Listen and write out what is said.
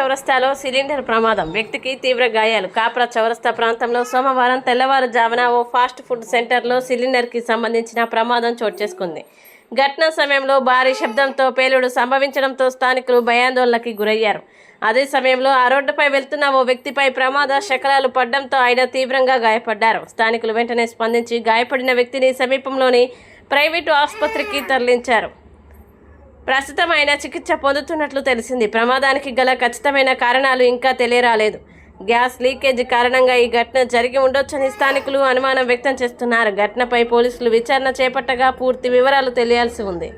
చౌరస్తాలో సిలిండర్ ప్రమాదం, వ్యక్తికి తీవ్ర గాయాలు. కాప్రా చౌరస్తా ప్రాంతంలో సోమవారం తెల్లవారుజామున ఓ ఫాస్ట్ ఫుడ్ సెంటర్లో సిలిండర్కి సంబంధించిన ప్రమాదం చోటు చేసుకుంది. ఘటన సమయంలో భారీ శబ్దంతో పేలుడు సంభవించడంతో స్థానికులు భయాందోళనకి గురయ్యారు. అదే సమయంలో ఆ రోడ్డుపై వెళ్తున్న ఓ వ్యక్తిపై ప్రమాద శకలాలు పడడంతో ఆయన తీవ్రంగా గాయపడ్డారు. స్థానికులు వెంటనే స్పందించి గాయపడిన వ్యక్తిని సమీపంలోని ప్రైవేటు ఆసుపత్రికి తరలించారు. ప్రస్తుతం ఆయన చికిత్స పొందుతున్నట్లు తెలిసింది. ప్రమాదానికి గల ఖచ్చితమైన కారణాలు ఇంకా తెలియరాలేదు. గ్యాస్ లీకేజ్ కారణంగా ఈ ఘటన జరిగి ఉండొచ్చని స్థానికులు అనుమానం వ్యక్తం చేస్తున్నారు. ఘటనపై పోలీసులు విచారణ చేపట్టగా పూర్తి వివరాలు తెలియాల్సి ఉంది.